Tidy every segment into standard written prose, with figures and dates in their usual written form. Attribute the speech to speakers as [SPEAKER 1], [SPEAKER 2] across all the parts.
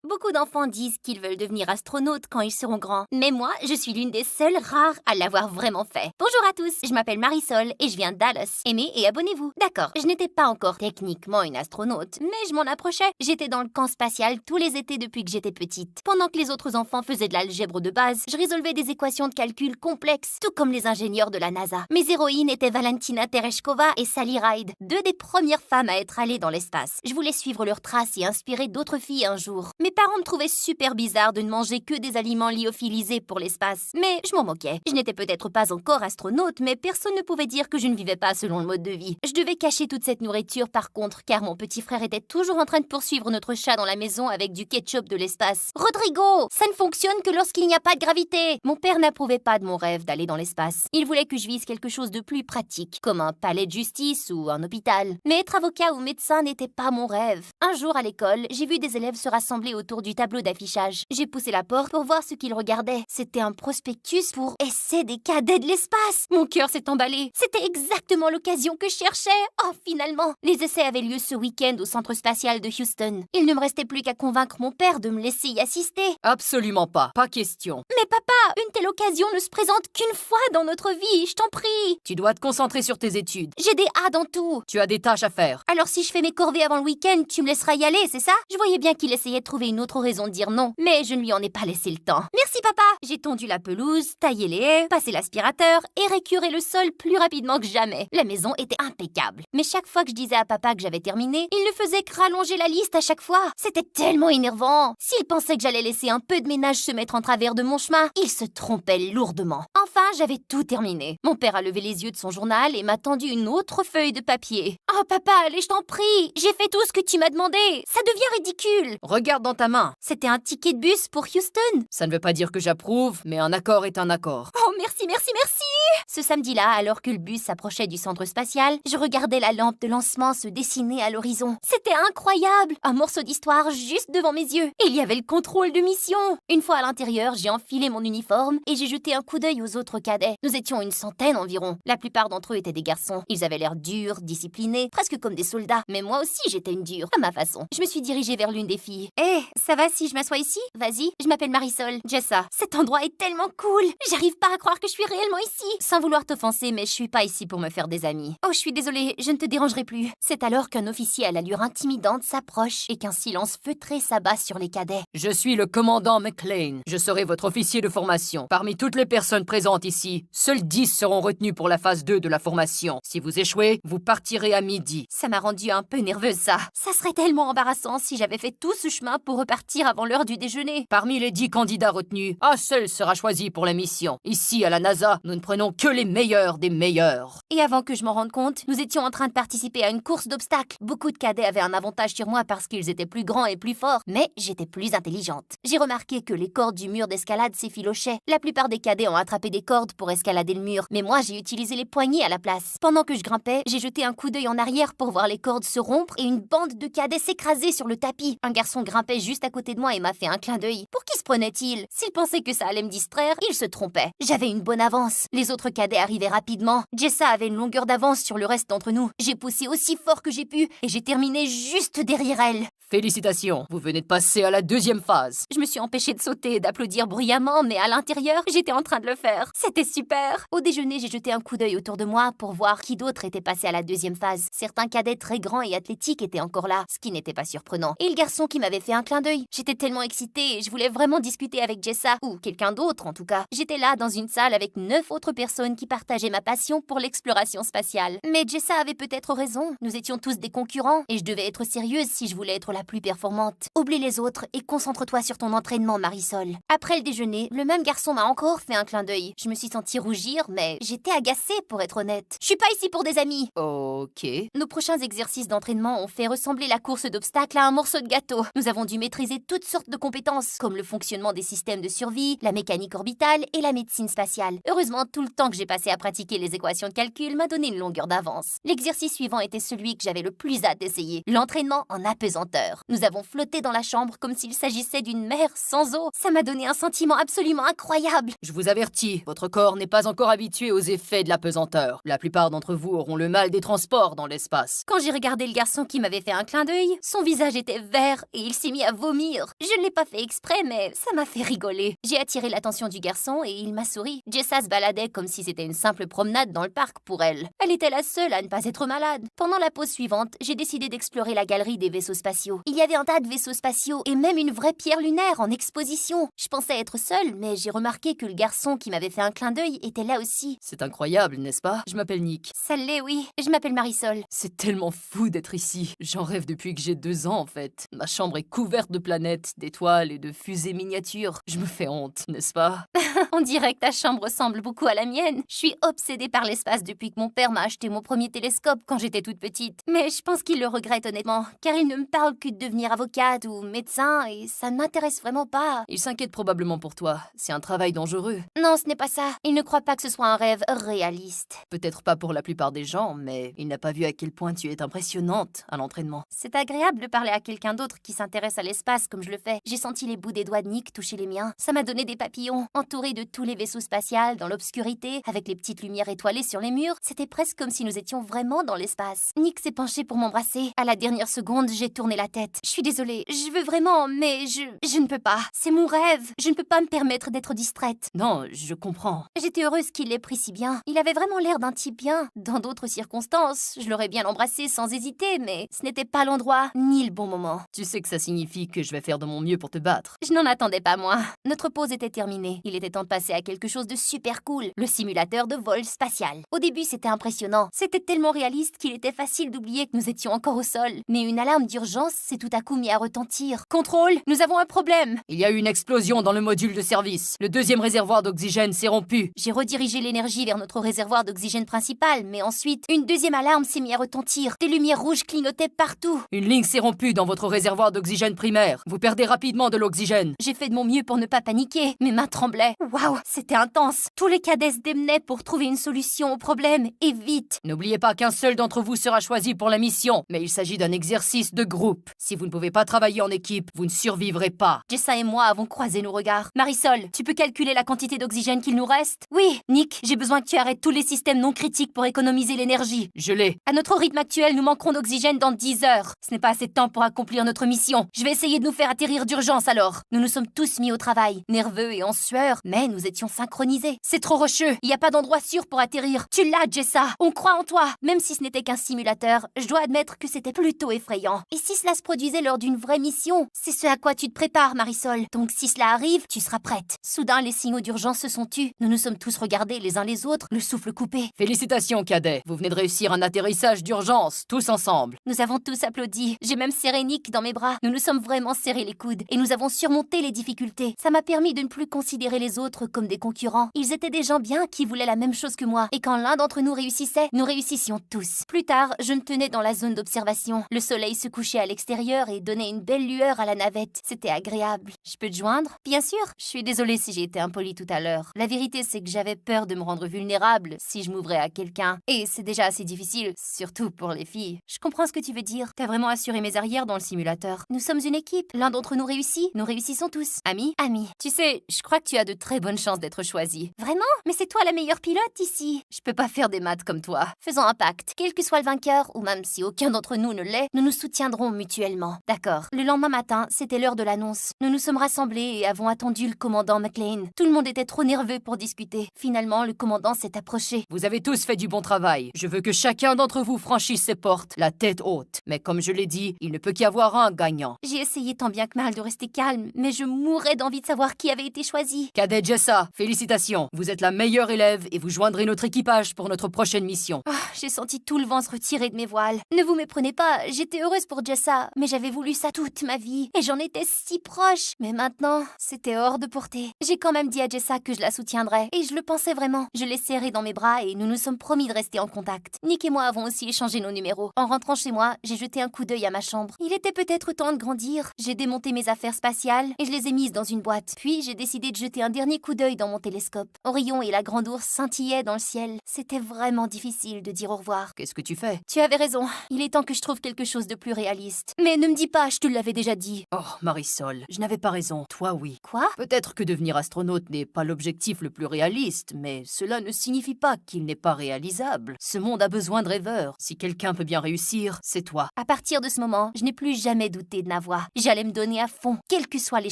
[SPEAKER 1] Beaucoup d'enfants disent qu'ils veulent devenir astronautes quand ils seront grands. Mais moi, je suis l'une des seules rares à l'avoir vraiment fait. Bonjour à tous, je m'appelle Marisol et je viens de Dallas. Aimez et abonnez-vous. D'accord, je n'étais pas encore techniquement une astronaute, mais je m'en approchais. J'étais dans le camp spatial tous les étés depuis que j'étais petite. Pendant que les autres enfants faisaient de l'algèbre de base, je résolvais des équations de calcul complexes, tout comme les ingénieurs de la NASA. Mes héroïnes étaient Valentina Tereshkova et Sally Ride, deux des premières femmes à être allées dans l'espace. Je voulais suivre leurs traces et inspirer d'autres filles un jour. Mes parents me trouvaient super bizarre de ne manger que des aliments lyophilisés pour l'espace. Mais je m'en moquais. Je n'étais peut-être pas encore astronaute, mais personne ne pouvait dire que je ne vivais pas selon le mode de vie. Je devais cacher toute cette nourriture par contre, car mon petit frère était toujours en train de poursuivre notre chat dans la maison avec du ketchup de l'espace. Rodrigo, ça ne fonctionne que lorsqu'il n'y a pas de gravité. Mon père n'approuvait pas de mon rêve d'aller dans l'espace. Il voulait que je vise quelque chose de plus pratique, comme un palais de justice ou un hôpital. Mais être avocat ou médecin n'était pas mon rêve. Un jour à l'école, j'ai vu des élèves se rassembler autour du tableau d'affichage. J'ai poussé la porte pour voir ce qu'ils regardaient. C'était un prospectus pour Essai des cadets de l'espace. Mon cœur s'est emballé. C'était exactement l'occasion que je cherchais. Oh, finalement. Les essais avaient lieu ce week-end au centre spatial de Houston. Il ne me restait plus qu'à convaincre mon père de me laisser y assister.
[SPEAKER 2] Absolument pas, pas question.
[SPEAKER 1] Mais papa, une telle occasion ne se présente qu'une fois dans notre vie, je t'en prie.
[SPEAKER 2] Tu dois te concentrer sur tes études.
[SPEAKER 1] J'ai des A dans tout.
[SPEAKER 2] Tu as des tâches à faire.
[SPEAKER 1] Alors si je fais mes corvées avant le week-end, tu me laisseras y aller, c'est ça? Je voyais bien qu'il essayait de trouver une autre raison de dire non, mais je ne lui en ai pas laissé le temps. Merci papa. J'ai tondu la pelouse, taillé les haies, passé l'aspirateur et récuré le sol plus rapidement que jamais. La maison était impeccable. Mais chaque fois que je disais à papa que j'avais terminé, il ne faisait que rallonger la liste à chaque fois. C'était tellement énervant. S'il pensait que j'allais laisser un peu de ménage se mettre en travers de mon chemin, il se trompait lourdement. Enfin, j'avais tout terminé. Mon père a levé les yeux de son journal et m'a tendu une autre feuille de papier. Oh papa, allez, je t'en prie. J'ai fait tout ce que tu m'as demandé. Ça devient ridicule.
[SPEAKER 2] Regarde dans ta main.
[SPEAKER 1] C'était un ticket de bus pour Houston.
[SPEAKER 2] Ça ne veut pas dire que j'approuve, mais un accord est un accord.
[SPEAKER 1] Oh, merci, merci, merci. Ce samedi-là, alors que le bus s'approchait du centre spatial, je regardais la lampe de lancement se dessiner à l'horizon. C'était incroyable. Un morceau d'histoire juste devant mes yeux. Et il y avait le contrôle de mission. Une fois à l'intérieur, j'ai enfilé mon uniforme et j'ai jeté un coup d'œil aux autres cadets. Nous étions une centaine environ. La plupart d'entre eux étaient des garçons. Ils avaient l'air durs, disciplinés, presque comme des soldats. Mais moi aussi, j'étais une dure, à ma façon. Je me suis dirigée vers l'une des filles. Hé, ça va si je m'assois ici? Vas-y, je m'appelle Marisol. Jessa. Cet endroit est tellement cool. J'arrive pas à croire que je suis réellement ici. Sans vouloir t'offenser, mais je suis pas ici pour me faire des amis. Oh, je suis désolée, je ne te dérangerai plus. C'est alors qu'un officier à l'allure intimidante s'approche et qu'un silence feutré s'abat sur les cadets.
[SPEAKER 2] Je suis le commandant McLean. Je serai votre officier de formation. Parmi toutes les personnes présentes ici, seuls 10 seront retenus pour la phase 2 de la formation. Si vous échouez, vous partirez à midi.
[SPEAKER 1] Ça m'a rendue un peu nerveuse, ça. Ça serait tellement embarrassant si j'avais fait tout ce chemin pour repartir avant l'heure du déjeuner.
[SPEAKER 2] Parmi les 10 candidats retenus, un seul sera choisi pour la mission. Ici, à la NASA, nous ne prenons que les meilleurs des meilleurs.
[SPEAKER 1] Et avant que je m'en rende compte, nous étions en train de participer à une course d'obstacles. Beaucoup de cadets avaient un avantage sur moi parce qu'ils étaient plus grands et plus forts, mais j'étais plus intelligente. J'ai remarqué que les cordes du mur d'escalade s'effilochaient. La plupart des cadets ont attrapé des cordes pour escalader le mur, mais moi j'ai utilisé les poignées à la place. Pendant que je grimpais, j'ai jeté un coup d'œil en arrière pour voir les cordes se rompre et une bande de cadets s'écraser sur le tapis. Un garçon grimpait juste à côté de moi et m'a fait un clin d'œil. Pour qui se prenait-il? S'il pensait que ça allait me distraire, il se trompait. J'avais une bonne avance. Les autres cadets arrivaient rapidement. Jessa avait une longueur d'avance sur le reste d'entre nous. J'ai poussé aussi fort que j'ai pu et j'ai terminé juste derrière elle.
[SPEAKER 2] Félicitations, vous venez de passer à la deuxième phase.
[SPEAKER 1] Je me suis empêchée de sauter et d'applaudir bruyamment, mais à l'intérieur, j'étais en train de le faire. C'était super. Au déjeuner, j'ai jeté un coup d'œil autour de moi pour voir qui d'autre était passé à la deuxième phase. Certains cadets très grands et athlétiques étaient encore là, ce qui n'était pas surprenant. Et le garçon qui m'avait fait un clin d'œil. J'étais tellement excitée et je voulais vraiment discuter avec Jessa, ou quelqu'un d'autre en tout cas. J'étais là dans une salle avec 9 autres personnes qui partageaient ma passion pour l'exploration spatiale. Mais Jessa avait peut-être raison. Nous étions tous des concurrents et je devais être sérieuse si je voulais être la plus performante. Oublie les autres et concentre-toi sur ton entraînement, Marisol. Après le déjeuner, le même garçon m'a encore fait un clin d'œil. Je me suis sentie rougir, mais j'étais agacée pour être honnête. Je suis pas ici pour des amis.
[SPEAKER 2] Ok.
[SPEAKER 1] Nos prochains exercices d'entraînement ont fait ressembler la course d'obstacles à un morceau de gâteau. Nous avons dû maîtriser toutes sortes de compétences, comme le fonctionnement des systèmes de survie, la mécanique orbitale et la médecine spatiale. Heureusement, tout le temps que que j'ai passé à pratiquer les équations de calcul m'a donné une longueur d'avance. L'exercice suivant était celui que j'avais le plus hâte d'essayer, l'entraînement en apesanteur. Nous avons flotté dans la chambre comme s'il s'agissait d'une mer sans eau. Ça m'a donné un sentiment absolument incroyable.
[SPEAKER 2] Je vous avertis, votre corps n'est pas encore habitué aux effets de la pesanteur. La plupart d'entre vous auront le mal des transports dans l'espace.
[SPEAKER 1] Quand j'ai regardé le garçon qui m'avait fait un clin d'œil, son visage était vert et il s'est mis à vomir. Je ne l'ai pas fait exprès, mais ça m'a fait rigoler. J'ai attiré l'attention du garçon et il m'a souri. Jessa se baladait comme si c'était une simple promenade dans le parc pour elle. Elle était la seule à ne pas être malade. Pendant la pause suivante, j'ai décidé d'explorer la galerie des vaisseaux spatiaux. Il y avait un tas de vaisseaux spatiaux et même une vraie pierre lunaire en exposition. Je pensais être seule, mais j'ai remarqué que le garçon qui m'avait fait un clin d'œil était là aussi.
[SPEAKER 2] C'est incroyable, n'est-ce pas? Je m'appelle Nick.
[SPEAKER 1] Ça l'est, oui. Je m'appelle Marisol.
[SPEAKER 2] C'est tellement fou d'être ici. J'en rêve depuis que j'ai 2 ans, en fait. Ma chambre est couverte de planètes, d'étoiles et de fusées miniatures. Je me fais honte, n'est-ce pas?
[SPEAKER 1] On dirait que ta chambre ressemble beaucoup à la mienne. Je suis obsédée par l'espace depuis que mon père m'a acheté mon premier télescope quand j'étais toute petite. Mais je pense qu'il le regrette honnêtement, car il ne me parle que de devenir avocate ou médecin et ça ne m'intéresse vraiment pas.
[SPEAKER 2] Il s'inquiète probablement pour toi. C'est un travail dangereux.
[SPEAKER 1] Non, ce n'est pas ça. Il ne croit pas que ce soit un rêve réaliste.
[SPEAKER 2] Peut-être pas pour la plupart des gens, mais il n'a pas vu à quel point tu es impressionnante à l'entraînement.
[SPEAKER 1] C'est agréable de parler à quelqu'un d'autre qui s'intéresse à l'espace comme je le fais. J'ai senti les bouts des doigts de Nick toucher les miens. Ça m'a donné des papillons, entourés de tous les vaisseaux spatials, dans l'obscurité, avec les petites lumières étoilées sur les murs. C'était presque comme si nous étions vraiment dans l'espace. Nick s'est penché pour m'embrasser. À la dernière seconde, j'ai tourné la tête. Je suis désolée, je veux vraiment, mais je ne peux pas. C'est mon rêve. Je ne peux pas me permettre d'être distraite.
[SPEAKER 2] Non, je comprends.
[SPEAKER 1] J'étais heureuse qu'il l'ait pris si bien. Il avait vraiment l'air d'un type bien. Dans d'autres circonstances, je l'aurais bien embrassé sans hésiter, mais ce n'était pas l'endroit ni le bon moment.
[SPEAKER 2] Tu sais que ça signifie que je vais faire de mon mieux pour te battre.
[SPEAKER 1] Je n'en attendais pas moins. Notre pause était terminée. Il était temps de passer à quelque chose de super cool, le simulateur de vol spatial. Au début, c'était impressionnant. C'était tellement réaliste qu'il était facile d'oublier que nous étions encore au sol. Mais une alarme d'urgence s'est tout à coup mise à retentir. Contrôle, nous avons un problème.
[SPEAKER 2] Il y a eu une explosion dans le module de service. Le 2e réservoir d'oxygène s'est rompu.
[SPEAKER 1] J'ai redirigé l'énergie vers notre réservoir d'oxygène principal, mais ensuite, une deuxième alarme s'est mise à retentir. Des lumières rouges clignotaient partout.
[SPEAKER 2] Une ligne s'est rompue dans votre réservoir d'oxygène primaire. Vous perdez rapidement de l'oxygène.
[SPEAKER 1] J'ai fait de mon mieux pour ne pas paniquer. Mes mains tremblaient. Waouh, c'était intense. Tous les cadets se démenaient pour trouver une solution au problème, et vite.
[SPEAKER 2] N'oubliez pas qu'un seul d'entre vous sera choisi pour la mission, mais il s'agit d'un exercice de groupe. Si vous ne pouvez pas travailler en équipe, vous ne survivrez pas.
[SPEAKER 1] Jessa et moi avons croisé nos regards. Marisol, tu peux calculer la quantité d'oxygène qu'il nous reste? Oui. Nick, j'ai besoin que tu arrêtes tous les systèmes non critiques pour économiser l'énergie.
[SPEAKER 2] Je l'ai.
[SPEAKER 1] À notre rythme actuel, nous manquerons d'oxygène dans 10 heures. Ce n'est pas assez de temps pour accomplir notre mission. Je vais essayer de nous faire atterrir d'urgence alors. Nous nous sommes tous mis au travail, nerveux et en sueur, mais nous étions synchronisés. C'est trop rocheux. Il n'y a pas d'endroit sûr pour atterrir. Tu l'as, Jessa. On croit en toi. Même si ce n'était qu'un simulateur, je dois admettre que c'était plutôt effrayant. Et si cela se produisait lors d'une vraie mission? C'est ce à quoi tu te prépares, Marisol. Donc si cela arrive, tu seras prête. Soudain, les signaux d'urgence se sont tus. Nous nous sommes tous regardés les uns les autres, le souffle coupé.
[SPEAKER 2] Félicitations, cadet. Vous venez de réussir un atterrissage d'urgence, tous ensemble.
[SPEAKER 1] Nous avons tous applaudi. J'ai même serré Nick dans mes bras. Nous nous sommes vraiment serrés les coudes et nous avons surmonté les difficultés. Ça m'a permis de ne plus considérer les autres comme des concurrents. Ils étaient des gens bien qui voulaient la même chose que moi. Et quand l'un d'entre nous réussissait, nous réussissions tous. Plus tard, je me tenais dans la zone d'observation. Le soleil se couchait à l'extérieur et donnait une belle lueur à la navette. C'était agréable. Je peux te joindre? Bien sûr. Je suis désolée si j'ai été impolie tout à l'heure. La vérité, c'est que j'avais peur de me rendre vulnérable si je m'ouvrais à quelqu'un. Et c'est déjà assez difficile, surtout pour les filles. Je comprends ce que tu veux dire. T'as vraiment assuré mes arrières dans le simulateur. Nous sommes une équipe. L'un d'entre nous réussit. Nous réussissons tous. Amis? Amis. Tu sais, je crois que tu as de très bonnes chances d'être choisi. Vraiment? Mais c'est toi la meilleure pilote ici. Je peux pas faire des maths comme toi. Faisons un pacte. Quel que soit le vainqueur, ou même si aucun d'entre nous ne l'est, nous nous soutiendrons mutuellement. D'accord. Le lendemain matin, c'était l'heure de l'annonce. Nous nous sommes rassemblés et avons attendu le commandant McLean. Tout le monde était trop nerveux pour discuter. Finalement, le commandant s'est approché.
[SPEAKER 2] Vous avez tous fait du bon travail. Je veux que chacun d'entre vous franchisse ses portes, la tête haute. Mais comme je l'ai dit, il ne peut qu'y avoir un gagnant.
[SPEAKER 1] J'ai essayé tant bien que mal de rester calme, mais je mourais d'envie de savoir qui avait été choisi.
[SPEAKER 2] Cadet Jessa, félicitations. Vous êtes la meilleure élève et vous joindrez notre équipage pour notre prochaine mission.
[SPEAKER 1] J'ai senti tout le vent se retirer de mes voiles. Ne vous méprenez pas, j'étais heureuse pour Jessa, mais j'avais voulu ça toute ma vie. Et j'en étais si proche. Mais maintenant, c'était hors de portée. J'ai quand même dit à Jessa que je la soutiendrais. Et je le pensais vraiment. Je l'ai serrée dans mes bras et nous nous sommes promis de rester en contact. Nick et moi avons aussi échangé nos numéros. En rentrant chez moi, j'ai jeté un coup d'œil à ma chambre. Il était peut-être temps de grandir. J'ai démonté mes affaires spatiales et je les ai mises dans une boîte. Puis j'ai décidé de jeter un dernier coup coup d'œil dans mon télescope. Orion et la grande ours scintillaient dans le ciel. C'était vraiment difficile de dire au revoir.
[SPEAKER 2] Qu'est-ce que tu fais?
[SPEAKER 1] Tu avais raison, il est temps que je trouve quelque chose de plus réaliste. Mais ne me dis pas, je te l'avais déjà dit.
[SPEAKER 2] Oh, Marisol, je n'avais pas raison. Toi, oui.
[SPEAKER 1] Quoi?
[SPEAKER 2] Peut-être que devenir astronaute n'est pas l'objectif le plus réaliste, mais cela ne signifie pas qu'il n'est pas réalisable. Ce monde a besoin de rêveurs. Si quelqu'un peut bien réussir, c'est toi.
[SPEAKER 1] À partir de ce moment, je n'ai plus jamais douté de ma voix. J'allais me donner à fond, quelles que soient les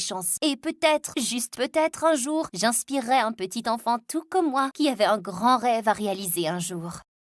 [SPEAKER 1] chances. Et peut-être, juste peut-être un jour, j'inspirerai un petit enfant tout comme moi qui avait un grand rêve à réaliser un jour.